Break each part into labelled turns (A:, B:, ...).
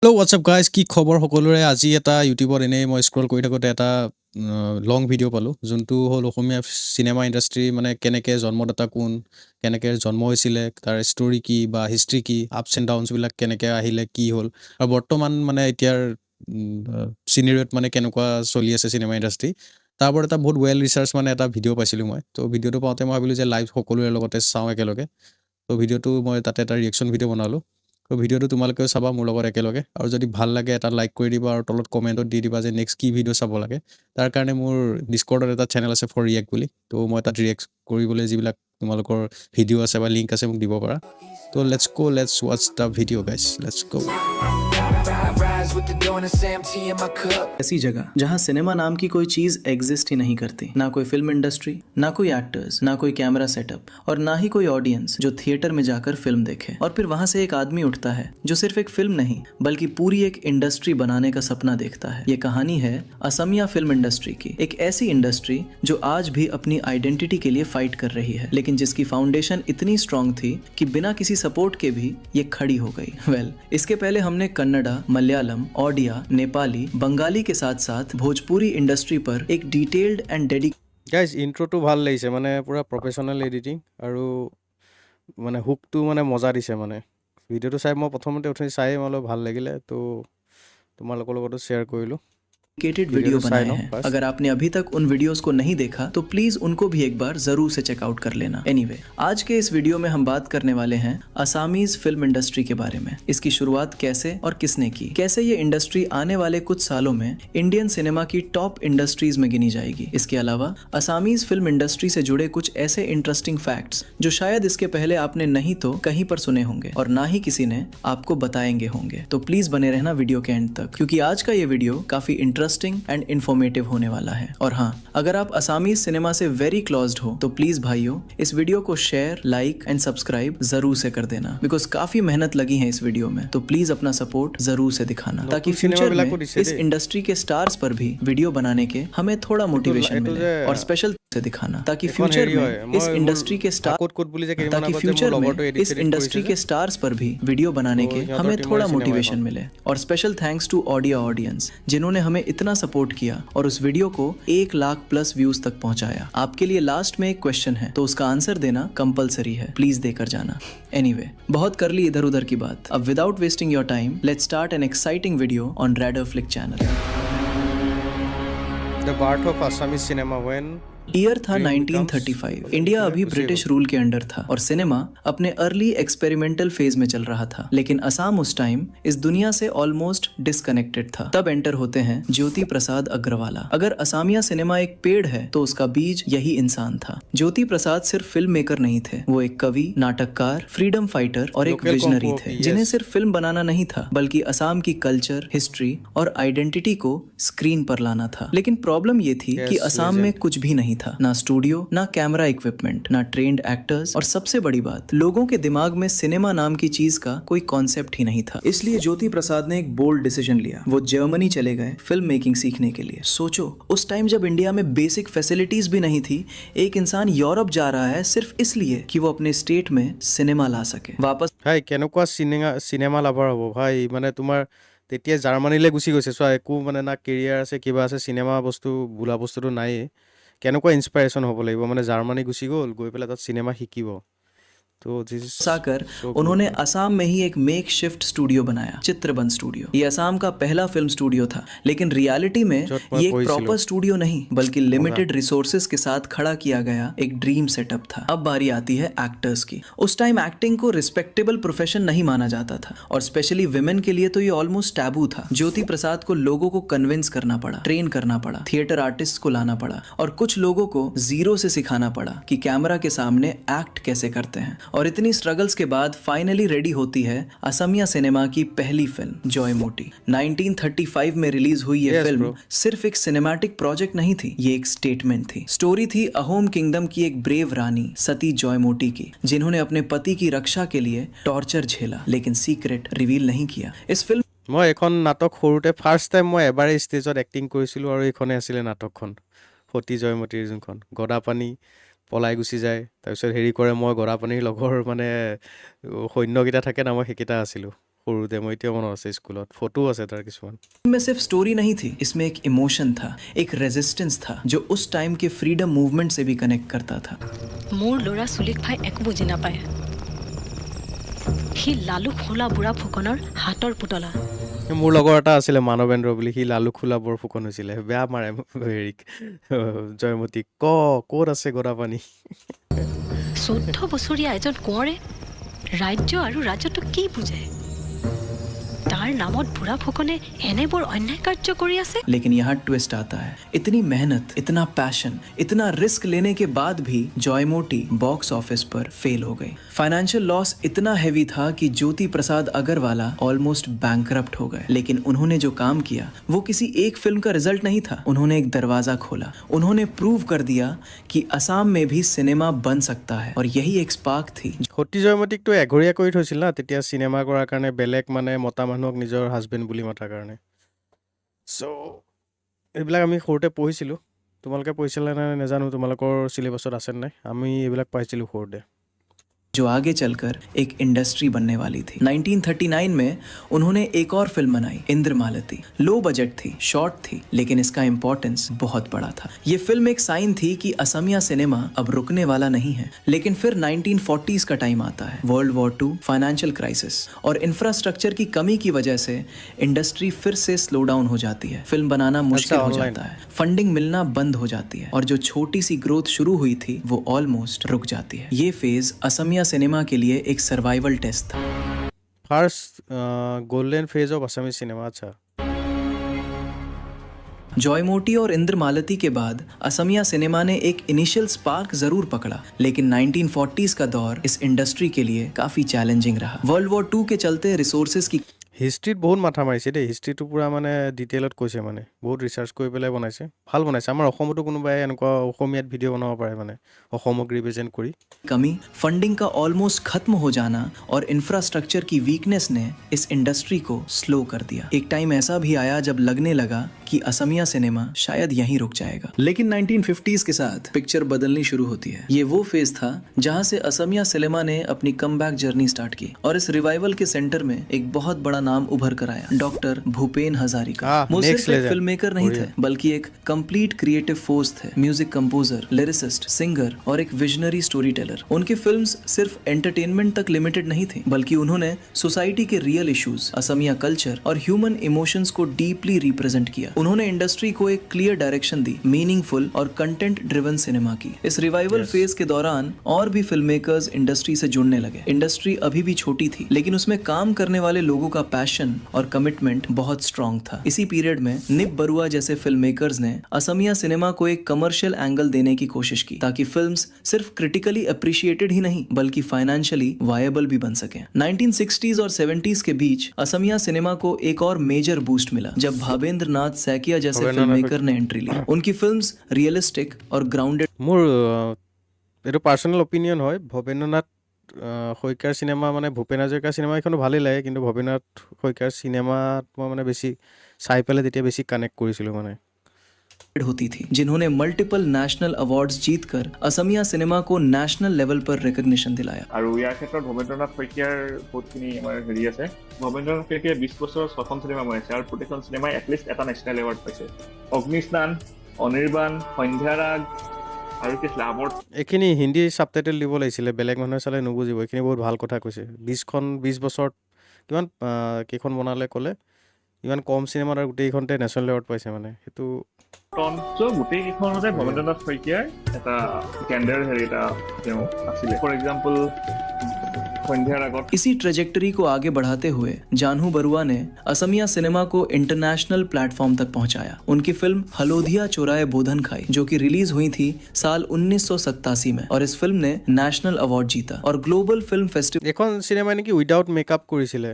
A: Hello' WhatsApp guys কি খবৰ সকলোৰে আজি এটা ইউটিউবত এনেই মই স্ক্ৰল কৰি থাকোঁতে এটা লং ভিডিঅ' পালোঁ যোনটো হ'ল অসমীয়া চিনেমা ইণ্ডাষ্ট্ৰী মানে কেনেকৈ জন্মদাতা কোন কেনেকৈ জন্ম হৈছিলে তাৰ ষ্টৰি কি বা হিষ্ট্ৰী কি আপছ এণ্ড ডাউনছবিলাক কেনেকৈ আহিলে কি হ'ল আৰু বৰ্তমান মানে এতিয়াৰ চিনেৰিঅ'ত মানে কেনেকুৱা চলি আছে চিনেমা ইণ্ডাষ্ট্ৰী তাৰ ওপৰত এটা বহুত ৱেল ৰিচাৰ্চ মানে এটা ভিডিঅ' পাইছিলোঁ মই তো ভিডিঅ'টো পাওঁতে মই ভাবিলোঁ যে লাইভ সকলোৰে লগতে চাওঁ একেলগে তো ভিডিঅ'টো মই তাতে এটা ৰিয়েকশ্যন ভিডিঅ' বনালোঁ তো ভিডিঅ'টো তোমালোকেও চাবা মোৰ লগত একেলগে আৰু যদি ভাল লাগে এটা লাইক কৰি দিবা আৰু তলত কমেণ্টত দি দিবা যে নেক্সট কি ভিডিঅ' চাব লাগে তাৰ কাৰণে মোৰ ডিস্কৰ্ডত এটা চেনেল আছে ফৰ ৰিয়েক্ট বুলি তো মই তাত ৰিয়েক্ট কৰিবলৈ যিবিলাক তোমালোকৰ ভিডিঅ' আছে বা লিংক আছে মোক দিব পাৰা তো লেটছ ৱাটছ the video' guys let's go
B: ऐसी जगह जहां सिनेमा नाम की कोई चीज एग्जिस्ट ही नहीं करती, ना कोई फिल्म इंडस्ट्री, ना कोई एक्टर्स, ना कोई कैमरा सेटअप और ना ही कोई ऑडियंस जो थिएटर में जाकर फिल्म देखे। और फिर वहां से एक आदमी उठता है जो सिर्फ एक फिल्म नहीं बल्कि पूरी एक इंडस्ट्री बनाने का सपना देखता है। ये कहानी है असमिया फिल्म इंडस्ट्री की, एक ऐसी इंडस्ट्री जो आज भी अपनी आइडेंटिटी के लिए फाइट कर रही है, लेकिन जिसकी फाउंडेशन इतनी स्ट्रांग थी कि बिना किसी सपोर्ट के भी ये खड़ी हो गई। इसके पहले हमने कन्नड़ा, मलयालम, ओडिया, नेपाली, बंगाली के साथ साथ भोजपुरी इंडस्ट्री पर एक डिटेल्ड एंड डेडिकेटेड
A: গাইজ ইণ্ট্ৰটো ভাল লাগিছে মানে পুৰা প্ৰফেশ্যনেল এডিটিং আৰু মানে হুকটো মানে মজা দিছে মানে ভিডিঅ'টো চাই মই প্ৰথমতে উঠি চাই অলপ ভাল লাগিলে তো তোমালোকৰ লগতো শ্বেয়াৰ কৰিলোঁ
B: वीडियो बनाए हैं। अगर आपने अभी तक उन वीडियोस को नहीं देखा तो प्लीज उनको भी एक बार जरूर से चेकआउट कर लेना। एनीवे, आज के इस वीडियो में हम बात करने वाले हैं असामीज फिल्म इंडस्ट्री के बारे में। इसकी शुरुआत कैसे और किसने की, कैसे ये इंडस्ट्री आने वाले कुछ सालों में इंडियन सिनेमा की टॉप इंडस्ट्रीज में गिनी जाएगी। इसके अलावा असामीज फिल्म इंडस्ट्री से जुड़े कुछ ऐसे इंटरेस्टिंग फैक्ट्स जो शायद इसके पहले आपने नहीं तो कहीं पर सुने होंगे और ना ही किसी ने आपको बताएंगे होंगे। तो प्लीज बने रहना वीडियो के एंड तक, क्योंकि आज का ये वीडियो काफी इंटरेस्टिंग एंड इन्फॉर्मेटिव होने वाला है। और हाँ, अगर आप असामीज सिनेमा से वेरी क्लोज्ड हो तो प्लीज भाइयों इस वीडियो को शेयर, लाइक एंड सब्सक्राइब जरूर से कर देना, बिकॉज काफी मेहनत लगी है इस वीडियो में। तो प्लीज अपना सपोर्ट जरूर से दिखाना ताकि फ्यूचर में इस इंडस्ट्री के स्टार्स पर भी वीडियो बनाने के हमें थोड़ा मोटिवेशन मिले, और स्पेशल से दिखाना ताकि फ्यूचर में इस इंडस्ट्री के स्टार्स पर भी वीडियो बनाने के हमें थोड़ा मोटिवेशन मिले। और special thanks to audio audience जिन्होंने हमें इतना सपोर्ट किया और उस वीडियो को 1 लाख प्लस व्यूज तक पहुंचाया। आपके लिए लास्ट में एक क्वेश्चन है तो उसका आंसर देना कंपलसरी है, प्लीज देकर जाना। एनीवे, बहुत कर ली इधर उधर की बात। अब without wasting your time let's start an exciting video on raider flick channel.
A: The birth of Assamese cinema when
B: year था 1935। इंडिया अभी ब्रिटिश रूल के अंडर था और सिनेमा अपने अर्ली एक्सपेरिमेंटल फेज में चल रहा था, लेकिन असम उस टाइम इस दुनिया से ऑलमोस्ट डिस्कनेक्टेड था। तब एंटर होते हैं ज्योति प्रसाद अग्रवाला। अगर असमिया सिनेमा एक पेड़ है तो उसका बीज यही इंसान था। ज्योति प्रसाद सिर्फ फिल्म मेकर नहीं थे, वो एक कवि, नाटककार, फ्रीडम फाइटर और एक विजनरी थे जिन्हें सिर्फ फिल्म बनाना नहीं था बल्कि असम की कल्चर, हिस्ट्री और आइडेंटिटी को स्क्रीन पर लाना था। लेकिन प्रॉब्लम ये थी कि असम में कुछ भी नहीं था, ना स्टूडियो, ना कैमरा इक्विपमेंट, ना ट्रेन्ड एक्टर्स, और सबसे बड़ी बात, लोगों के दिमाग में सिनेमा नाम की चीज का कोई कॉन्सेप्ट ही नहीं था। इसलिए ज्योति प्रसाद ने एक बोल्ड डिसीजन लिया। वो जर्मनी चले गए फिल्म मेकिंग सीखने के लिए। सोचो, उस टाइम जब इंडिया में बेसिक फैसिलिटीज भी नहीं थी, एक इंसान यूरोप जा रहा है सिर्फ इसलिए कि वो अपने स्टेट में सिनेमा ला सके। वापस
A: ভাই কেনেকুৱা চিনেমা লাভাৰ হ'ব ভাই, মানে তোমাৰ তেতিয়া জাৰ্মানীলৈ গুচি গৈছে চোৱা, একো মানে না কেৰিয়াৰ আছে কিবা আছে, চিনেমা বস্তু বোলা বস্তুটো নায়েই, কেনেকুৱা ইনস্পাইৰেশ্যন হ'ব লাগিব, মানে জাৰ্মানী গুচি গ'ল, গৈ পেলাই তাত চিনেমা শিকিব। तो
B: आकर उन्होंने असम में ही एक मेक शिफ्ट स्टूडियो बनाया, चित्रबन स्टूडियो। ये असम का पहला फिल्म स्टूडियो था, लेकिन रियलिटी में ये एक प्रॉपर स्टूडियो नहीं बल्कि लिमिटेड रिसोर्सेज के साथ खड़ा किया गया एक ड्रीम सेटअप था। अब बारी आती है एक्टर्स की। उस टाइम एक्टिंग को रिस्पेक्टेबल प्रोफेशन नहीं माना जाता था और स्पेशली विमेन के लिए तो ये ऑलमोस्ट टैबू था। ज्योति प्रसाद को लोगों को कन्विंस करना पड़ा, ट्रेन करना पड़ा, थिएटर आर्टिस्ट को लाना पड़ा और कुछ लोगों को जीरो से सिखाना पड़ा कि कैमरा के सामने एक्ट कैसे करते हैं। और इतनी स्ट्रगल्स के बाद फाइनली रेडी होती है असमिया सिनेमा की पहली फिल्म जॉय मोटी। 1935 में रिलीज हुई ये फिल्म सिर्फ एक सिनेमैटिक प्रोजेक्ट नहीं थी, ये एक स्टेटमेंट थी। स्टोरी थी अहोम किंगडम की एक ब्रेव रानी सती जॉय मोटी की, जिन्होंने अपने पति की रक्षा के लिए टॉर्चर झेला लेकिन सीक्रेट रिवील नहीं किया। इस फिल्म
A: মই এখন নাটক সৰুতে ফাৰ্ষ্ট টাইম মই এবাৰেই ষ্টেজত এক্টিং কৰিছিলোঁ আৰু এইখনে আছিলে নাটকখন, সতী জয়মতীৰ যোনখন গদাপানী পলাই গুচি যায়, তাৰপিছত হেৰি কৰে, মই গদাপানীৰ লগৰ মানে সৈন্যকেইটা থাকে না, মই সেইকেইটা আছিলোঁ। সৰুতে মই এতিয়া মনত আছে স্কুলত ফটো আছে তাৰ কিছুমান
B: में सिर्फ स्टोरी नहीं थी, इसमें एक इमोशन था, एक रेजिस्टेंस था जो उस टाइम के फ्रीडम मूवमेंट से भी कनेक्ट करता था।
C: মোৰ ল'ৰা চুলিক ভাই একো বুজি নাপায় সি লালু খোলা বুঢ়া ফুকনৰ হাতৰ পুতলা
A: মোৰ লগৰ এটা আছিলে মানৱেন্দ্ৰ বুলি সি লালু খোলা বৰ ফুকন হৈছিলে বেয়া মাৰে হেৰিক জয়মতীক ক'ত আছে গৰাপানী
C: 14 বছৰীয়া এজন কোঁৱৰে ৰাজ্য আৰু ৰাজত্ব কি বুজে তাৰ নামত বুঢ়া ফুকনে এনেবোৰ অন্যায় কাৰ্য কৰি আছে
B: लेकिन यहाँ ट्विस्ट आता है, इतनी मेहनत, इतना पैशन, इतना रिस्क लेने के बाद भी जॉयमोटी बॉक्स ऑफिस पर फेल हो गई। फाइनेंशियल लॉस इतना हैवी था कि ज्योति प्रसाद अगरवाला ऑलमोस्ट बैंकरप्ट हो गए। लेकिन उन्होंने जो काम किया वो किसी एक फिल्म का रिजल्ट नहीं था, उन्होंने एक दरवाजा खोला, उन्होंने प्रूव कर दिया कि असम में भी सिनेमा बन सकता है और यही एक स्पार्क थी।
A: সতী জয়মতীকতো এঘৰীয়া কৰি থৈছিল না তেতিয়া চিনেমা কৰাৰ কাৰণে বেলেগ মানে মতা মানুহক নিজৰ হাজবেণ্ড বুলি মাতাৰ কাৰণে চ' এইবিলাক আমি সৰুতে পঢ়িছিলোঁ তোমালোকে পঢ়িছিলা নে নাজানো তোমালোকৰ চিলেবাছত আছে নাই আমি এইবিলাক পাইছিলোঁ সৰুতে
B: जो आगे चलकर एक इंडस्ट्री बनने वाली थी। 1939 में उन्होंने एक और फिल्म बनाई, इंद्रमालती। लो बजट थी, शॉर्ट थी, लेकिन इसका इम्पोर्टेंस बहुत बड़ा था। ये फिल्म एक साइन थी कि असमिया सिनेमा अब रुकने वाला नहीं है। लेकिन फिर 1940s का टाइम आता है, वर्ल्ड वॉर 2, फाइनेंशियल क्राइसिस और इंफ्रास्ट्रक्चर की कमी की वजह से इंडस्ट्री फिर से स्लो डाउन हो जाती है। फिल्म बनाना मुश्किल हो जाता है, फंडिंग मिलना बंद हो जाती है और जो छोटी सी ग्रोथ शुरू हुई थी वो ऑलमोस्ट रुक जाती है। ये फेज असमिया सिनेमा के लिए एक सर्वाइवल टेस्ट था।
A: First golden phase of Assamese cinema আচ্ছা
B: जॉयमोटी और इंद्रमालती के बाद असमिया सिनेमा ने एक इनिशियल स्पार्क जरूर पकड़ा, लेकिन 1940s का दौर इस इंडस्ट्री के लिए काफी चैलेंजिंग रहा। वर्ल्ड वॉर 2 के चलते रिसोर्सेज की
A: হিষ্ট্ৰীত বহুত মাথা মাৰিছে দেই হিষ্ট্ৰীটো পূৰা মানে ডিটেইলত কৈছে মানে বহুত ৰিচাৰ্চ কৰি পেলাই বনাইছে ভাল বনাইছে আমাৰ অসমতো কোনোবাই এনেকুৱা অসমীয়াত ভিডিঅ' বনাব পাৰে মানে অসমক ৰিপ্ৰেজেণ্ট কৰি
B: कमी, फंडिंग का ऑलमोस्ट खत्म हो जाना और इंफ्रास्ट्रक्चर की वीकनेस ने इस इंडस्ट्री को स्लो कर दिया। एक टाइम ऐसा भी आया जब लगने लगा कि असमिया सिनेमा शायद यहीं रुक जाएगा। लेकिन 1950s के साथ पिक्चर बदलनी शुरू होती है। ये वो फेज था जहां से असमिया सिनेमा ने अपनी कमबैक जर्नी स्टार्ट की और इस रिवाइवल के सेंटर में एक बहुत बड़ा नाम उभर कर आया, डॉक्टर भूपेन हजारिका। वो सिर्फ एक फिल्म मेकर नहीं थे बल्कि एक कंप्लीट क्रिएटिव फोर्स थे, म्यूजिक कंपोजर, लिरिसिस्ट, सिंगर और एक विजनरी स्टोरी टेलर। उनकी फिल्म्स सिर्फ एंटरटेनमेंट तक लिमिटेड नहीं थी बल्कि उन्होंने सोसाइटी के रियल इश्यूज, असमिया कल्चर और ह्यूमन इमोशंस को डीपली रिप्रेजेंट किया। उन्होंने इंडस्ट्री को एक क्लियर डायरेक्शन दी, मीनिंगफुल और कंटेंट ड्रिवन सिनेमा की। इस रिवाइवल फेज के दौरान और भी फिल्म मेकर्स इंडस्ट्री से जुड़ने लगे। इंडस्ट्री अभी भी छोटी थी लेकिन उसमें काम करने वाले लोगों का पैशन और कमिटमेंट बहुत स्ट्रॉन्ग था। इसी पीरियड में निप बरुआ जैसे फिल्म मेकर्स ने असमिया सिनेमा को एक कमर्शियल एंगल देने की कोशिश की ताकि फिल्म्स सिर्फ क्रिटिकली अप्रिशिएटेड ही नहीं बल्कि फाइनेंशियली वायबल भी बन सके। 1960s और 70s के बीच असमिया सिनेमा को एक और मेजर बूस्ट मिला जब भावेंद्र नाथ सैकिया जैसे फिल्म मेकर ने एंट्री ली। उनकी फिल्म्स रियलिस्टिक और ग्राउंडेड
A: মোৰ এইটো পাৰ্চনেল অপিনিয়ন হয় ভৱেন্দ্ৰনাথ শইকীয়াৰ চিনেমা মানে ভূপেন হাজৰিকাৰ চিনেমা এখনো ভালেই লাগে কিন্তু ভৱেন্দ্ৰনাথ শইকীয়াৰ চিনেমাত মই মানে বেছি চাই পেলাই তেতিয়া বেছি কানেক্ট কৰিছিলোঁ মানে
B: होती थी जिन्होंने मल्टीपल नेशनल अवार्ड्स जीतकर असमिया सिनेमा को नेशनल लेवल पर रिकग्निशन दिलाया।
D: আৰু ইয়াৰ ক্ষেত্ৰত ভৱেন্দ্ৰনাথ শইকীয়াৰ বহুতখিনি আমাৰ হেৰি আছে। ভৱেন্দ্ৰনাথ শইকীয়াই 20 বছৰ 6খন চিনেমা বনাইছে আৰু প্ৰতিখন চিনেমাই এটলিষ্ট এটা নেশ্যনেল এৱাৰ্ড পাইছে। অগ্নিস্নান, অনিৰ্বাণ, সন্ধ্যাৰাগ আৰু কি আছিলে আৱৰ্ত
A: এইখিনি হিন্দী ছাবটাইটেল দিব লাগিছিলে বেলেগ মানুহে চালে নুবুজিব এইখিনি বহুত ভাল কথা কৈছে 20 বছৰত কিমান কেইখন বনালে ক'লে ইমান কম চিনেমাত আৰু গোটেইখনতে নেশ্যনেল এৱাৰ্ড পাইছে মানে সেইটো
D: গোটেই কেইখনতে ভৱেন্দ্ৰনাথ শইকীয়াৰ এটা কেণ্ডাৰ হেৰি এটা তেওঁ আছিলে। ফৰ এক্সাম্পল সন্ধ্যাৰাগত।
B: इसी ट्रेजेक्टरी को आगे बढ़ाते हुए जानू बरुआ ने असमिया सिनेमा को इंटरनेशनल प्लेटफॉर्म तक पहुंचाया। उनकी फिल्म हलोदिया चोराए बोधन खाई जो कि रिलीज हुई थी साल 1987 में और इस फिल्म ने नेशनल अवार्ड जीता और ग्लोबल फिल्म फेस्टिवल
A: এখন চিনেমা নেকি উইদাউট মেকআপ কৰিছিলে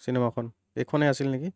A: চিনেমাখন এইখনে আছিল নেকি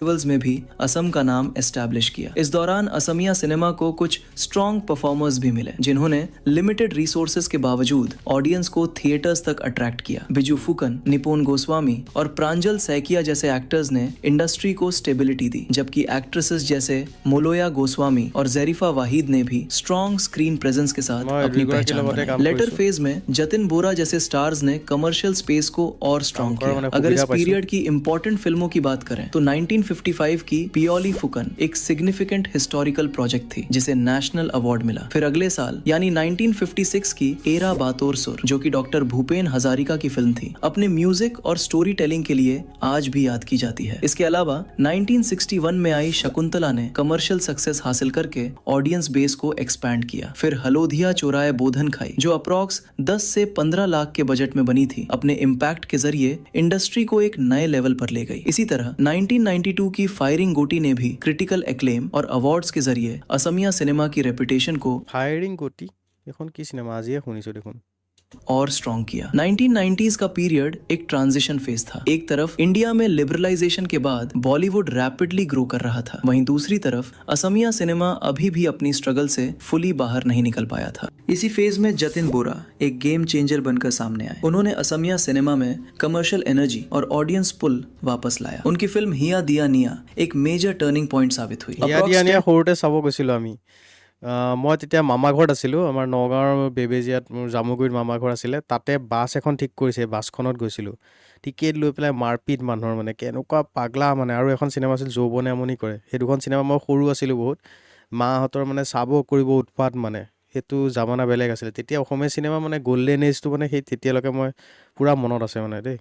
B: फेस्टिवल्स में भी असम का नाम एस्टैब्लिश किया। इस दौरान असमिया सिनेमा को कुछ स्ट्रॉन्ग परफॉर्मर्स भी मिले जिन्होंने लिमिटेड रिसोर्सेज के बावजूद ऑडियंस को थिएटर्स तक अट्रैक्ट किया। बिजू फुकन, निपुण गोस्वामी और प्रांजल सैकिया जैसे एक्टर्स ने इंडस्ट्री को स्टेबिलिटी दी, जबकि एक्ट्रेसेस जैसे मोलोया गोस्वामी और जरीफा वाहिद ने भी स्ट्रॉन्ग स्क्रीन प्रेजेंस के साथ अपनी पहचान बनाई। लेटर फेज में जतिन बोरा जैसे स्टार्स ने कमर्शियल स्पेस को और स्ट्रॉन्ग किया। अगर इस पीरियड की इंपॉर्टेंट फिल्मों की बात करें तो 1955 की पियोली फुकन एक सिग्निफिकेंट हिस्टोरिकल प्रोजेक्ट थी जिसे नेशनल अवार्ड मिला। फिर अगले साल यानी 1956 की एरा बातोर सुर, जो कि डॉक्टर भूपेन हजारिका की फिल्म थी, अपने म्यूजिक और स्टोरी टेलिंग के लिए आज भी याद की जाती है। इसके अलावा 1961 में आई शकुंतला ने कमर्शियल सक्सेस हासिल करके ऑडियंस बेस को एक्सपैंड किया। फिर हलोधिया चौराहे बोधन खाई, जो अप्रॉक्स 10 से 15 लाख के बजट में बनी थी, अपने इम्पैक्ट के जरिए इंडस्ट्री को एक नए लेवल पर ले गई। इसी तरह 1992 की फायरिंग गोटी ने भी क्रिटिकल एक्लेम और अवार्ड्स के जरिए असमिया सिनेमा की रेपुटेशन को
A: ফায়াৰিং গতি এখন কি চিনেমা আজিয়ে শুনিছো দেখোন।
B: और स्ट्रॉन्ग किया। 1990s का पीरियड एक ट्रांजिशन फेज था। एक तरफ इंडिया में लिबरलाइजेशन के बाद बॉलीवुड रैपिडली ग्रो कर रहा था, वहीं दूसरी तरफ असमिया सिनेमा अभी भी अपनी स्ट्रगल से फुली बाहर नहीं निकल पाया था। इसी फेज में जतिन बोरा एक गेम चेंजर बनकर सामने आए। उन्होंने असमिया सिनेमा में कमर्शियल एनर्जी और ऑडियंस पुल वापस लाया। उनकी फिल्म हिया दिया निया एक मेजर टर्निंग पॉइंट साबित हुई।
A: হিয়া দিয়া নিয়া সৰুতে চাব গৈছিলোঁ আমি। মই তেতিয়া মামা ঘৰত আছিলোঁ, আমাৰ নগাঁৱৰ বেবেজীয়াত মোৰ জামুগুৰিত মামা ঘৰ আছিলে। তাতে বাছ এখন ঠিক কৰিছে, বাছখনত গৈছিলোঁ। টিকেট লৈ পেলাই মাৰপিট মানুহৰ, মানে কেনেকুৱা পাগলা মানে। আৰু এখন চিনেমা আছিল যৌৱনে আমনি কৰে, সেই দুখন চিনেমা মই সৰু আছিলোঁ বহুত, মাহঁতৰ মানে চাব কৰিব উৎপাত মানে। সেইটো জামানা বেলেগ আছিলে তেতিয়া। অসমীয়া চিনেমা মানে গল্ডেন এজটো মানে সেই তেতিয়ালৈকে মই পূৰা মনত আছে মানে দেই।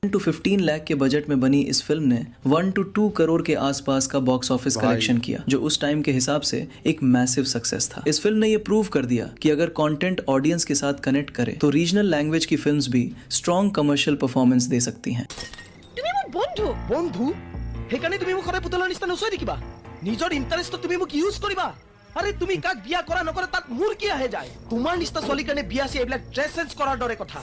B: 10 to 15 लाख के बजट में बनी इस फिल्म ने 1 to 2 करोड़ के आसपास का बॉक्स ऑफिस कलेक्शन किया, जो उस टाइम के हिसाब से एक मैसिव सक्सेस था। इस फिल्म ने ये प्रूव कर दिया कि अगर कंटेंट ऑडियंस के साथ कनेक्ट करे तो रीजनल लैंग्वेज की फिल्म्स भी स्ट्रॉन्ग कमर्शियल परफॉर्मेंस दे सकती हैं।
E: তুমি মোৰ বন্ধু বন্ধু সেইকাৰণে তুমি মোক সদায় পুতলাৰ নিচিনা নচুৱাই দেখিবা। নিজৰ ইণ্টাৰেষ্টত তুমি মোক ইউজ কৰিবা। আৰে তুমি কাক বিয়া কৰা নকৰা তাত মোৰ কি আহে যায়। তোমাৰ নিচিনা ছোৱালীৰ কাৰণে বিয়া চি এইবিলাক ড্ৰেছ চেঞ্জ কৰাৰ দৰে কথা।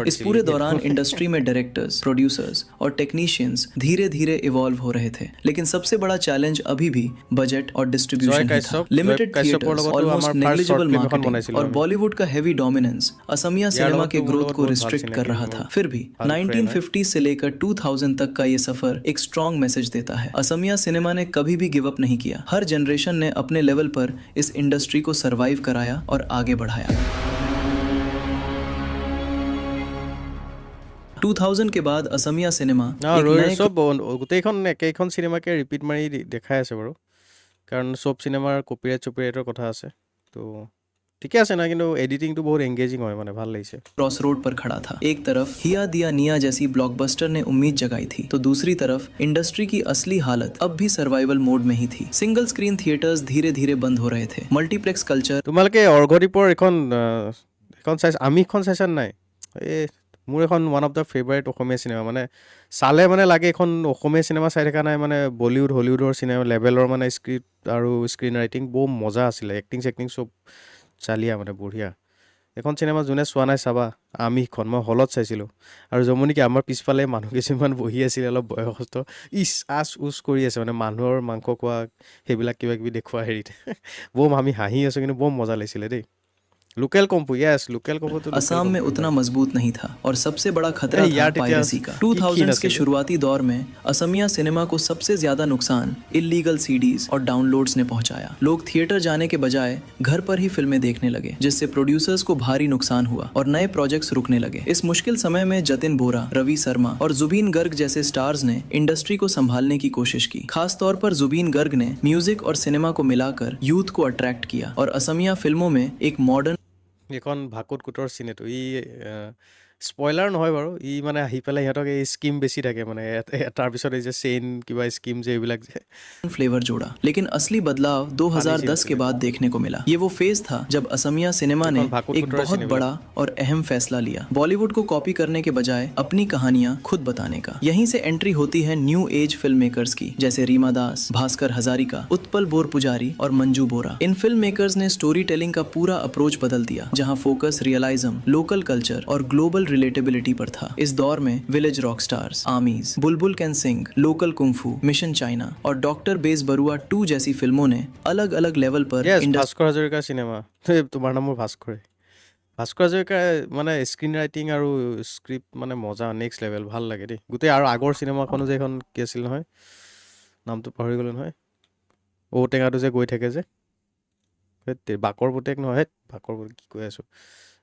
B: इस पूरे दौरान इंडस्ट्री में डायरेक्टर्स, प्रोड्यूसर्स और टेक्नीशियंस धीरे धीरे इवॉल्व हो रहे थे, लेकिन सबसे बड़ा चैलेंज अभी भी बजट और डिस्ट्रीब्यूशन ही था। Limited theatres, almost negligible marketing और बॉलीवुड का हेवी डोमिनेंस असमिया सिनेमा के ग्रोथ को रिस्ट्रिक्ट कर रहा था। फिर भी 1950 से लेकर 2000 तक का ये सफर एक स्ट्रॉन्ग मैसेज देता है। असमिया सिनेमा ने कभी भी गिव अप नहीं किया। हर जनरेशन ने अपने लेवल पर इस इंडस्ट्री को सर्वाइव कराया और आगे बढ़ाया। 2000 के बाद असमिया सिनेमा
A: চব গোটেইখন একেইখন চিনেমাকে ৰিপিট মাৰি দেখাই আছে বাৰু, কাৰণ চব চিনেমাৰ কপিৰাইটৰ কথা আছে। তো ঠিকে আছে না, কিন্তু এডিটিংটো বহুত এংগেজিং হয়, মানে ভাল লাগিছে।
B: क्रॉस रोड पर खड़ा था। एक तरफ हिया दिया निया जैसी ब्लॉकबस्टर ने उम्मीद जगाई थी, तो दूसरी तरफ इंडस्ट्री की असली हालत अब भी सर्वाइवल मोड में ही थी। सिंगल स्क्रीन थिएटर्स धीरे धीरे बंद हो रहे थे। मल्टीप्लेक्स कल्चर
A: তোমালোকে অৰ্ঘদীপৰ এখন চাইছা? আমি এখন চাইছা নাই? এই মোৰ এখন one of the favourite Asomiya cinema, মানে চালে মানে লাগে এখন অসমীয়া চিনেমা চাই থকা নাই, মানে বলিউড হলিউডৰ চিনেমা লেভেলৰ মানে স্ক্ৰিপ্ট আৰু স্ক্ৰীন ৰাইটিং বহুত মজা আছিলে। এক্টিং চেক্টিং চব চালিয়া, মানে বঢ়িয়া। এখন চিনেমা যোনে চোৱা নাই চাবা, আমিখন মই হলত চাইছিলোঁ। আৰু জমনিকে আমাৰ পিছফালে মানুহ কিছুমান বহি আছিলে, অলপ বয়সস্থ, আচ উচ কৰি আছে, মানে মানুহৰ মাংস খোৱা সেইবিলাক কিবা কিবি দেখুওৱা হেৰিত বৰ আমি হাঁহি আছোঁ, কিন্তু বৰ মজা লাগিছিলে দেই। Local compo, yes local compo तो
B: असम में उतना मजबूत नहीं था और सबसे बड़ा खतरा था पायरेसी का। 2000s के शुरुआती दौर में असमिया सिनेमा को सबसे ज्यादा नुकसान इल्लीगल सीडीज और डाउनलोड्स ने पहुंचाया। लोग थिएटर जाने के बजाय घर पर ही फिल्में देखने लगे, जिससे प्रोड्यूसर्स को भारी नुकसान हुआ और नए प्रोजेक्ट्स रुकने लगे। इस मुश्किल समय में जतिन बोरा, रवि शर्मा और जुबीन गर्ग जैसे स्टार्स ने इंडस्ट्री को संभालने की कोशिश की। खास तौर पर जुबीन गर्ग ने म्यूजिक और सिनेमा को मिलाकर यूथ को अट्रैक्ट किया और असमिया फिल्मों में एक मॉडर्न
A: এখন ভাকুত কুটৰ চিনেটো ই স্পইলাৰ নহয় বাৰু, ই মানে আহি পেলাই সিহঁতক এই স্কিম বেছি থাকে, মানে এটাৰ পিছত এই যে চেইন কিবা স্কিম যে এইবিলাক যে
B: फ्लेवर जोड़ा। लेकिन असली बदलाव 2010 के बाद देखने को मिला। ये वो फेज था जब असमिया सिनेमा ने एक बहुत बड़ा और अहम फैसला लिया, बॉलीवुड को कॉपी करने के बजाय अपनी कहानियां खुद बताने का। यहीं से एंट्री होती है न्यू एज फिल्म मेकर्स की, जैसे रीमा दास, भास्कर हजारिका, उत्पल बोर पुजारी और मंजू बोरा। इन फिल्म मेकर्स ने स्टोरी टेलिंग का पूरा अप्रोच बदल दिया, जहाँ फोकस रियलाइज्म, लोकल कल्चर और ग्लोबल रिलेटेबिलिटी पर था। इस दौर में village rock stars, आर्मीज, Bulbul can sing, local kung fu, mission China और डॉक्टर बेस बरुआ 2 जैसी फिल्मों ने अलग अलग लेवल पर
A: ভাস্কৰ হাজৰিকাৰ চিনেমা তোমাৰ নামৰ ভাস্কৰে ভাস্কৰ হাজৰিকাৰ মানে স্ক্ৰীন ৰাইটিং আৰু স্ক্ৰিপ্ট মানে মজা নেক্সট লেভেল ভাল লাগে দেই গোটেই আৰু আগৰ চিনেমাখনো যে এখন কি আছিল নহয় নামটো পাহৰি গ'লো নহয় ঔটেঙাটো যে গৈ থাকে যে বাকৰ পুতেক নহয় বাকৰ কি কৈ আছো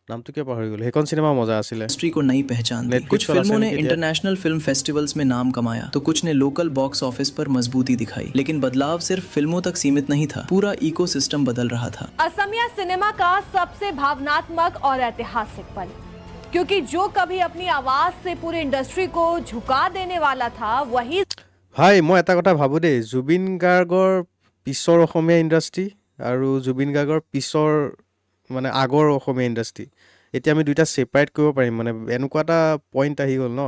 A: नाम तो क्या पहाड़ी गलो हेकन सिनेमा मजा आसिले
B: इंडस्ट्री को नई पहचान दी। कुछ फिल्मों ने इंटरनेशनल फिल्म फेस्टिवल्स में नाम कमाया तो कुछ ने लोकल बॉक्स ऑफिस पर मजबूती दिखाई, लेकिन बदलाव सिर्फ फिल्मों तक सीमित नहीं था, पूरा इकोसिस्टम बदल रहा था।
F: असमिया सिनेमा का सबसे भावनात्मक और ऐतिहासिक पल, क्योंकि जो कभी अपनी आवाज से पूरी इंडस्ट्री को झुका देने वाला था वही
A: भाई मैं এটা কথা ভাবো দেই জুবিন গাৰ্গৰ পিছৰ অসমীয়া ইণ্ডাষ্ট্ৰী আৰু জুবিন গাৰ্গৰ পিছৰ মানে আগৰ অসমীয়া ইণ্ডাষ্ট্ৰী এতিয়া আমি দুইটা সেপাৰেট কৰিব পাৰিম মানে এনেকুৱা এটা পইণ্ট আহি গ'ল ন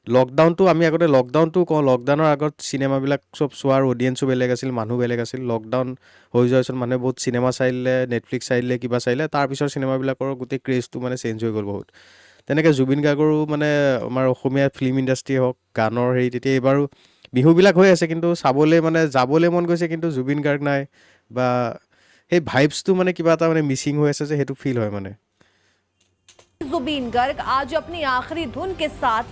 A: লকডাউনটো আমি আগতে লকডাউনটো কওঁ লকডাউনৰ আগত চিনেমাবিলাক চব চোৱাৰ অডিয়েঞ্চো বেলেগ আছিল মানুহ বেলেগ আছিল লকডাউন হৈ যোৱাৰ পিছত মানুহে বহুত চিনেমা চাইলে নেটফ্লিক্স চাইলে কিবা চাইলে তাৰপিছৰ চিনেমাবিলাকৰ গোটেই ক্ৰেজটো মানে চেঞ্জ হৈ গ'ল বহুত তেনেকৈ জুবিন গাৰ্গৰো মানে আমাৰ অসমীয়া ফিল্ম ইণ্ডাষ্ট্ৰী হওক গানৰ হেৰি তেতিয়া এইবাৰো বিহুবিলাক হৈ আছে কিন্তু চাবলৈ মানে যাবলৈ মন গৈছে কিন্তু জুবিন গাৰ্গ নাই বা हे वाइब्स तो माने किबा ता माने मिसिंग हो ऐसे हेतु फील होय माने
F: जुबीन गर्ग आज अपनी आखिरी धुन के साथ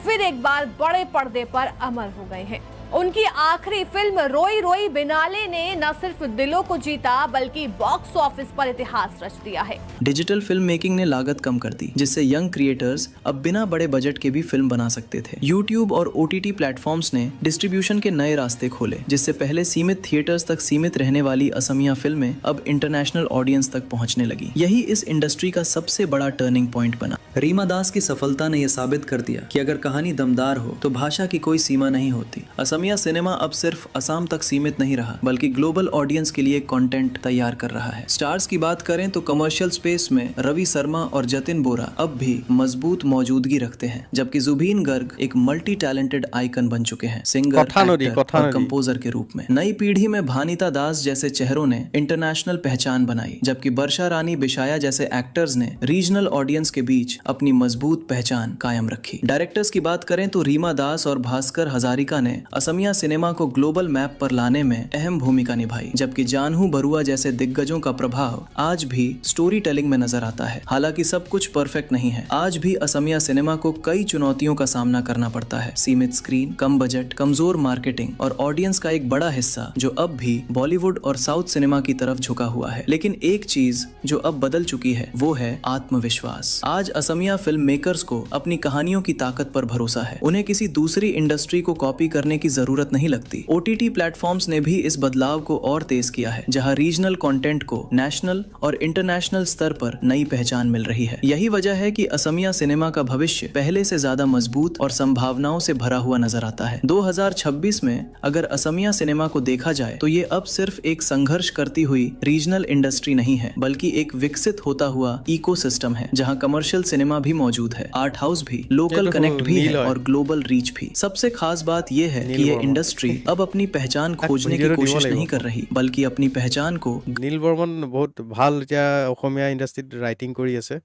F: फिर एक बार बड़े पर्दे पर अमर हो गए हैं। उनकी आखिरी फिल्म रोई रोई बिनाले ने न सिर्फ दिलों को जीता बल्कि बॉक्स ऑफिस पर इतिहास रच दिया है।
B: डिजिटल फिल्म मेकिंग ने लागत कम कर दी, जिससे यंग क्रिएटर्स अब बिना बड़े बजट के भी फिल्म बना सकते थे। यूट्यूब और OTT प्लेटफॉर्म्स ने डिस्ट्रीब्यूशन के नए रास्ते खोले, जिससे पहले सीमित थिएटर्स तक सीमित रहने वाली असमिया फिल्में अब इंटरनेशनल ऑडियंस तक पहुंचने लगी। यही इस इंडस्ट्री का सबसे बड़ा टर्निंग पॉइंट बना। रीमा दास की सफलता ने यह साबित कर दिया कि अगर कहानी दमदार हो तो भाषा की कोई सीमा नहीं होती। असमिया सिनेमा अब सिर्फ असम तक सीमित नहीं रहा, बल्कि ग्लोबल ऑडियंस के लिए कंटेंट तैयार कर रहा है। स्टार्स की बात करें तो कमर्शियल स्पेस में रवि शर्मा और जतिन बोरा अब भी मजबूत मौजूदगी रखते हैं, जबकि जुबीन गर्ग एक मल्टी टैलेंटेड आइकन बन चुके हैं, सिंगर, एक्टर और कंपोजर के रूप में। नई पीढ़ी में भानीता दास जैसे चेहरों ने इंटरनेशनल पहचान बनाई, जबकि वर्षा रानी बिशाया जैसे एक्टर्स ने रीजनल ऑडियंस के बीच अपनी मजबूत पहचान कायम रखी। डायरेक्टर्स की बात करें तो रीमा दास और भास्कर हजारिका ने असमिया सिनेमा को ग्लोबल मैप पर लाने में अहम भूमिका निभाई, जबकि जानहू बरुआ जैसे दिग्गजों का प्रभाव आज भी स्टोरी टेलिंग में नजर आता है। हालांकि सब कुछ परफेक्ट नहीं है, आज भी असमिया सिनेमा को कई चुनौतियों का सामना करना पड़ता है। सीमित स्क्रीन, कम बजट, कमजोर मार्केटिंग और ऑडियंस का एक बड़ा हिस्सा जो अब भी बॉलीवुड और साउथ सिनेमा की तरफ झुका हुआ है। लेकिन एक चीज जो अब बदल चुकी है वो है आत्मविश्वास। आज असमिया फिल्म मेकर्स को अपनी कहानियों की ताकत पर भरोसा है। उन्हें किसी दूसरी इंडस्ट्री को कॉपी करने की जरूरत नहीं लगती। OTT प्लेटफॉर्म्स ने भी इस बदलाव को और तेज किया है, जहां रीजनल कंटेंट को नेशनल और इंटरनेशनल स्तर पर नई पहचान मिल रही है। यही वजह है कि असमिया सिनेमा का भविष्य पहले से ज्यादा मजबूत और संभावनाओं से भरा हुआ नजर आता है। 2026 में अगर असमिया सिनेमा को देखा जाए तो ये अब सिर्फ एक संघर्ष करती हुई रीजनल इंडस्ट्री नहीं है, बल्कि एक विकसित होता हुआ इकोसिस्टम है, जहां कमर्शियल सिनेमा भी मौजूद है, आर्ट हाउस भी, लोकल कनेक्ट भी है और ग्लोबल रीच भी। सबसे खास बात यह है कि ये इंडस्ट्री अब अपनी पहचान खोजने की कोशिश नहीं कर रही, बल्कि अपनी पहचान को
A: নীল বৰ্মন বহুত ভাল এতিয়া অসমীয়া ইণ্ডাষ্ট্ৰীত ৰাইটিং কৰি আছে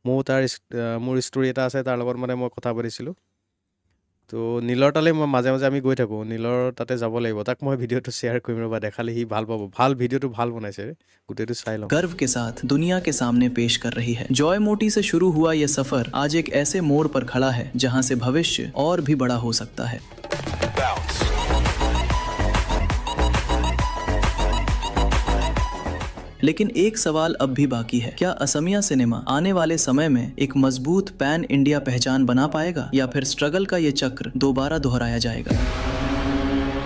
A: মোৰ মোৰ ষ্টৰি এটা আছে তাৰ লগত মানে মই কথা পাতিছিলোঁ তো নীলৰ তালে মই মাজে মাজে আমি গৈ থাকোঁ নীলৰ তাতে যাব লাগিব তাক মই ভিডিঅ'টো শ্বেয়াৰ কৰিম ৰ'বা দেখালে সি ভাল পাব ভাল ভিডিঅ'টো ভাল বনাইছে গোটেইটো চাই লওঁ
B: गर्व के साथ दुनिया के सामने पेश कर रही है। जॉय मोटी से शुरू हुआ यह सफर आज एक ऐसे मोड़ पर खड़ा है जहां से भविष्य और भी बड़ा हो सकता है। लेकिन एक सवाल अब भी बाकी है, क्या असमिया सिनेमा आने वाले समय में एक मजबूत पैन इंडिया पहचान बना पाएगा या फिर स्ट्रगल का ये चक्र दोबारा दोहराया जाएगा?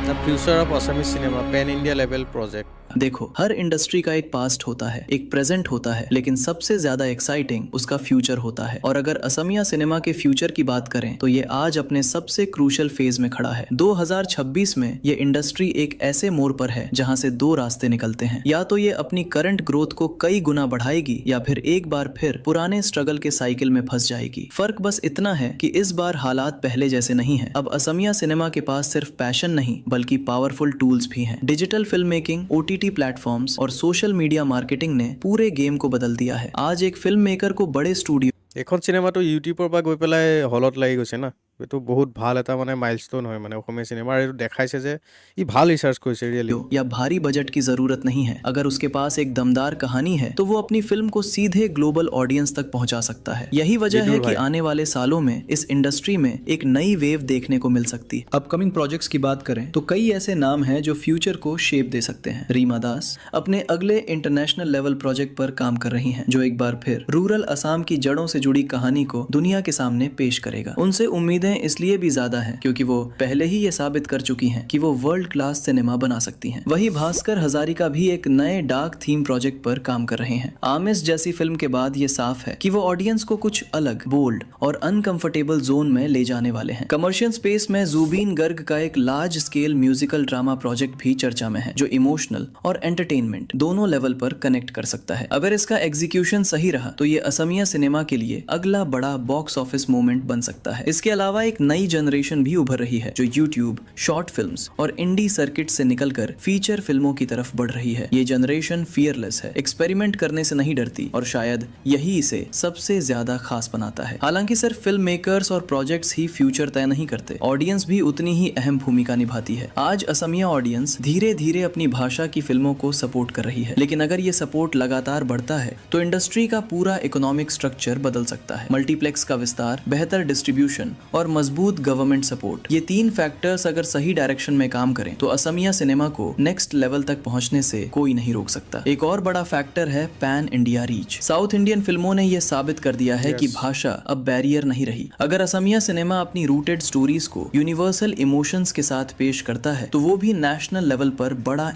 A: The future of Asomiya cinema pan India level project.
B: देखो, हर इंडस्ट्री का एक पास्ट होता है, एक प्रेजेंट होता है, लेकिन सबसे ज्यादा एक्साइटिंग उसका फ्यूचर होता है। और अगर असमिया सिनेमा के फ्यूचर की बात करें तो ये आज अपने सबसे क्रूशल फेज में खड़ा है। 2026 में ये इंडस्ट्री एक ऐसे मोड़ पर है जहां से दो रास्ते निकलते हैं, या तो ये अपनी करंट ग्रोथ को कई गुना बढ़ाएगी या फिर एक बार फिर पुराने स्ट्रगल के साइकिल में फंस जाएगी। फर्क बस इतना है कि इस बार हालात पहले जैसे नहीं है। अब असमिया सिनेमा के पास सिर्फ पैशन नहीं बल्कि पावरफुल टूल्स भी हैं। Digital film making, OTT platforms और सोशल मीडिया मार्केटिंग ने पूरे गेम को बदल दिया है। आज एक फिल्म मेकर को बड़े स्टूडियो
A: এইখন চিনেমাটো ইউটিউবৰ পৰা গৈ পেলাই হলত লাগি গৈছে না, এইটো বহুত ভাল এটা মানে মাইলষ্টোন হয় মানে অসমীয়া চিনেমাৰ। এইটো দেখাইছে যে ই ভাল ৰিচাৰ্চ কৰিছে ৰিয়েলি।
B: या भारी बजट की जरूरत नहीं है, अगर उसके पास एक दमदार कहानी है तो वो अपनी फिल्म को सीधे ग्लोबल ऑडियंस तक पहुंचा सकता है। यही वजह है कि आने वाले सालों में इस इंडस्ट्री में एक नई वेव देखने को मिल सकती है। अपकमिंग प्रोजेक्ट्स की बात करें तो कई ऐसे नाम हैं जो फ्यूचर को शेप दे सकते हैं। रीमा दास अपने अगले इंटरनेशनल लेवल प्रोजेक्ट पर काम कर रही हैं, जो एक बार फिर रूरल असम की जड़ों से जुड़ी कहानी को दुनिया के सामने पेश करेगा। उनसे उम्मीदें इसलिए भी ज्यादा हैं क्योंकि वो पहले ही ये साबित कर चुकी हैं कि वो वर्ल्ड क्लास सिनेमा बना सकती हैं। वही भास्कर हजारिका भी एक नए डार्क थीम प्रोजेक्ट पर काम कर रहे हैं। आमिस जैसी फिल्म के बाद ये साफ है कि वो ऑडियंस को कुछ अलग, बोल्ड और अनकंफर्टेबल जोन में ले जाने वाले हैं। कमर्शियल स्पेस में जुबीन गर्ग का एक large scale musical drama project भी चर्चा में है, जो इमोशनल और एंटरटेनमेंट दोनों लेवल पर कनेक्ट कर सकता है। अगर इसका एग्जीक्यूशन सही रहा तो ये असमिया सिनेमा के लिए अगला बड़ा बॉक्स ऑफिस मोमेंट बन सकता है। इसके अलावा एक नई जनरेशन भी उभर रही है, जो यूट्यूब, शॉर्ट फिल्म्स और इंडी सर्किट से निकलकर फीचर फिल्मों की तरफ बढ़ रही है। ये जनरेशन फियरलेस है, एक्सपेरिमेंट करने से नहीं डरती और शायद यही इसे सबसे ज्यादा खास बनाता है। हालांकि सिर्फ फिल्म मेकर्स और प्रोजेक्ट्स ही फ्यूचर तय नहीं करते, ऑडियंस भी उतनी ही अहम भूमिका निभाती है। आज असमिया ऑडियंस धीरे धीरे अपनी भाषा की फिल्मों को सपोर्ट कर रही है, लेकिन अगर ये सपोर्ट लगातार बढ़ता है तो इंडस्ट्री का पूरा इकोनॉमिक स्ट्रक्चर बदल सकता है। मल्टीप्लेक्स का विस्तार, बेहतर डिस्ट्रीब्यूशन और मजबूत गवर्नमेंट सपोर्ट, ये तीन फैक्टर्स अगर सही डायरेक्शन में काम करें तो असमिया सिनेमा को नेक्स्ट लेवल तक पहुंचने से कोई नहीं रोक सकता। एक और बड़ा फैक्टर है pan India reach. South Indian फिल्मों ने यह साबित कर दिया है कि भाषा अब बैरियर नहीं रही। अगर असमिया सिनेमा अपनी रूटेड स्टोरीज को यूनिवर्सल इमोशंस के साथ पेश करता है तो वो भी नेशनल लेवल पर बड़ा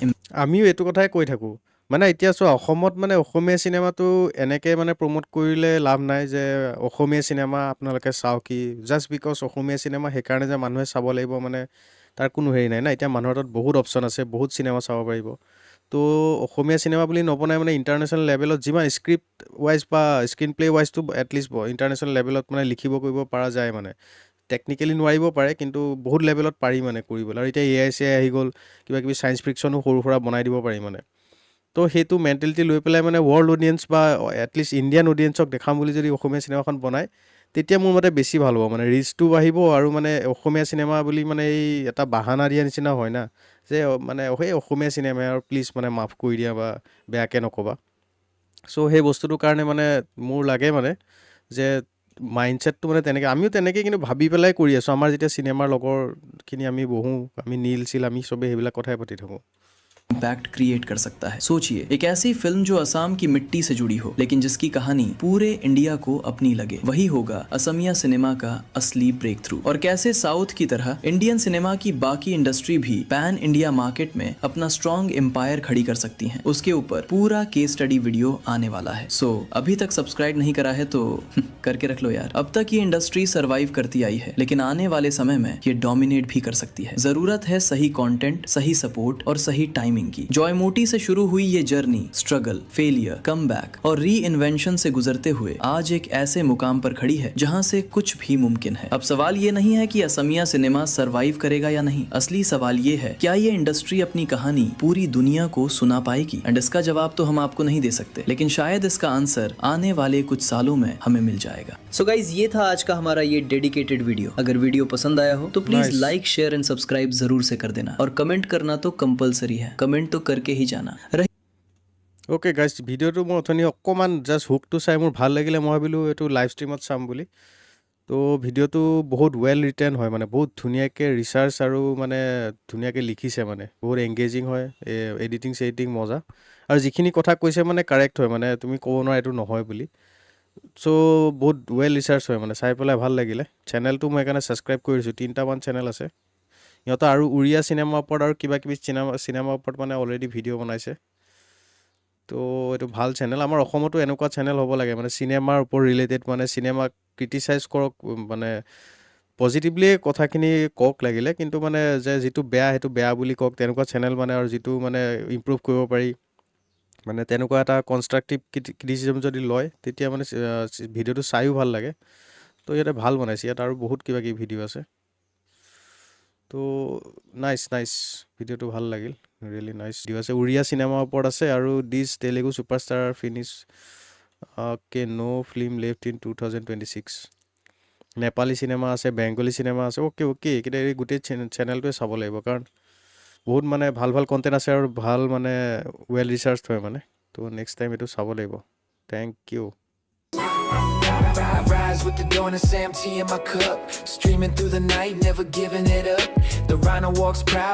A: আমিও এইটো কথাই কৈ থাকোঁ। মানে এতিয়া চোৱা, অসমত মানে অসমীয়া চিনেমাটো এনেকৈ মানে প্ৰমোট কৰিলে লাভ নাই যে অসমীয়া চিনেমা আপোনালোকে চাওক, কি জাষ্ট বিকজ অসমীয়া চিনেমা সেইকাৰণে যে মানুহে চাব লাগিব মানে তাৰ কোনো হেৰি নাই না। এতিয়া মানুহৰ তাত বহুত অপশ্যন আছে, বহুত চিনেমা চাব পাৰিব। তো অসমীয়া চিনেমা বুলি নবনাই মানে ইণ্টাৰনেশ্যনেল লেভেলত যিমান স্ক্ৰিপ্ট ৱাইজ বা স্ক্ৰীন প্লে ৱাইজটো এটলিষ্ট ইণ্টাৰনেশ্যনেল লেভেলত মানে লিখিব কৰিব পৰা যায়। মানে টেকনিকেলি নোৱাৰিব পাৰে, কিন্তু বহুত লেভেলত পাৰি মানে কৰিবলৈ। আৰু এতিয়া AI আহি গ'ল, কিবা কিবি ছায়েন্স ফিকশ্যনো সৰু সুৰা বনাই দিব পাৰি মানে। তো সেইটো মেণ্টেলিটি লৈ পেলাই মানে ৱৰ্ল্ড অডিয়েন্স বা এটলিষ্ট ইণ্ডিয়ান অডিয়েন্সক দেখাম বুলি যদি অসমীয়া চিনেমাখন বনায়, তেতিয়া মোৰ মতে বেছি ভাল হ'ব। মানে ৰিচটো বাঢ়িব আৰু মানে অসমীয়া চিনেমা বুলি মানে এই এটা বাহানা দিয়া নিচিনা হয় না, যে মানে সেই অসমীয়া চিনেমা আৰু প্লিজ মানে মাফ কৰি দিয়া বা বেয়াকৈ নক'বা। চ' সেই বস্তুটোৰ কাৰণে মানে মোৰ লাগে মানে যে মাইণ্ডছেটটো মানে তেনেকৈ, আমিও তেনেকৈ কিন্তু ভাবি পেলাই কৰি আছোঁ। আমাৰ যেতিয়া চিনেমাৰ লগৰখিনি আমি বহোঁ, আমি নীল চিল আমি চবেই সেইবিলাক কথাই পাতি থাকোঁ।
B: इम्पैक्ट क्रिएट कर सकता है। सोचिए, एक ऐसी फिल्म जो असम की मिट्टी से जुड़ी हो लेकिन जिसकी कहानी पूरे इंडिया को अपनी लगे, वही होगा असमिया सिनेमा का असली ब्रेक थ्रू। और कैसे साउथ की तरह इंडियन सिनेमा की बाकी इंडस्ट्री भी पैन इंडिया मार्केट में अपना स्ट्रॉन्ग एम्पायर खड़ी कर सकती है, उसके ऊपर पूरा केस स्टडी वीडियो आने वाला है। सो अभी तक सब्सक्राइब नहीं करा है तो करके रख लो यार। अब तक ये इंडस्ट्री सर्वाइव करती आई है, लेकिन आने वाले समय में ये डोमिनेट भी कर सकती है। जरूरत है सही कंटेंट, सही सपोर्ट और सही टाइमिंग की। जॉय मोटी से शुरू हुई ये जर्नी स्ट्रगल, फेलियर, कमबैक और री इन्वेंशन से गुजरते हुए आज एक ऐसे मुकाम पर खड़ी है जहां से कुछ भी मुमकिन है। अब सवाल ये नहीं है कि असमिया सिनेमा सरवाइव करेगा या नहीं, असली सवाल ये है क्या ये इंडस्ट्री अपनी कहानी पूरी दुनिया को सुना पाएगी। एंड इसका जवाब तो हम आपको नहीं दे सकते, लेकिन शायद इसका आंसर आने वाले कुछ सालों में हमें मिल जाएगा। सो गाइज, ये था आज का हमारा ये डेडिकेटेड वीडियो। अगर वीडियो पसंद आया हो तो please like, share and subscribe जरूर से कर देना, और कमेंट करना तो कंपलसरी है, कमेंट तो करके ही जाना।
A: অ'কে গাইজ, ভিডিঅ'টো মই অথনি অকণমান জাষ্ট হুকটো চাই মোৰ ভাল লাগিলে, মই ভাবিলোঁ এইটো লাইভ ষ্ট্ৰীমত চাম বুলি। তো ভিডিঅ'টো বহুত ৱেল ৰিটেন হয়, মানে বহুত ধুনীয়াকৈ ৰিচাৰ্চ আৰু মানে ধুনীয়াকৈ লিখিছে, মানে বহুত এংগেজিং হয়, এডিটিং চেডিটিং মজা, আৰু যিখিনি কথা কৈছে মানে কাৰেক্ট হয়, মানে তুমি ক'ব নোৱাৰা এইটো নহয় বুলি। চ' বহুত ৱেল ৰিচাৰ্চ হয়, মানে চাই পেলাই ভাল লাগিলে। চেনেলটো মই সেইকাৰণে ছাবস্ক্ৰাইব কৰিছোঁ, 3টামান চেনেল আছে সিহঁতৰ, আৰু উৰিয়া চিনেমাৰ ওপৰত আৰু কিবা কিবি চিনেমাৰ ওপৰত মানে অলৰেডি ভিডিঅ' বনাইছে। তো এইটো ভাল চেনেল। আমাৰ অসমতো এনেকুৱা চেনেল হ'ব লাগে, মানে চিনেমাৰ ওপৰত ৰিলেটেড, মানে চিনেমাক ক্ৰিটিচাইজ কৰক, মানে পজিটিভলিয়ে কথাখিনি কওক লাগিলে, কিন্তু মানে যে যিটো বেয়া সেইটো বেয়া বুলি কওক, তেনেকুৱা চেনেল মানে, আৰু যিটো মানে ইম্প্ৰুভ কৰিব পাৰি, মানে তেনেকুৱা এটা কনষ্ট্ৰাক্টিভ ক্ৰিটিচিজম যদি লয়, তেতিয়া মানে ভিডিঅ'টো চায়ো ভাল লাগে। তো ইয়াতে ভাল বনাইছে, ইয়াত আৰু বহুত কিবা কিবি ভিডিঅ' আছে। তো নাইচ ভিডিঅ'টো ভাল লাগিল, ৰিয়েলি নাইচ ভিডিঅ' আছে। উৰিয়া চিনেমাৰ ওপৰত আছে, আৰু দিছ তেলেগু ছুপাৰষ্টাৰ ফিনিছ অ'কে ন' film left in 2026 Nepali cinema আছে বেংগলী চিনেমা আছে অ'কে কিন্তু এই গোটেই চেনেলটোৱে চাব লাগিব কাৰণ বহুত মানে ভাল ভাল কণ্টেণ্ট আছে আৰু ভাল মানে ৱেল ৰিচাৰ্চ হয় মানে তো নেক্সট টাইম এইটো চাব লাগিব thank you
G: Rise with the dawn and Sam tea in my cup. Streaming through the night, never giving it up. The rhino walks proud.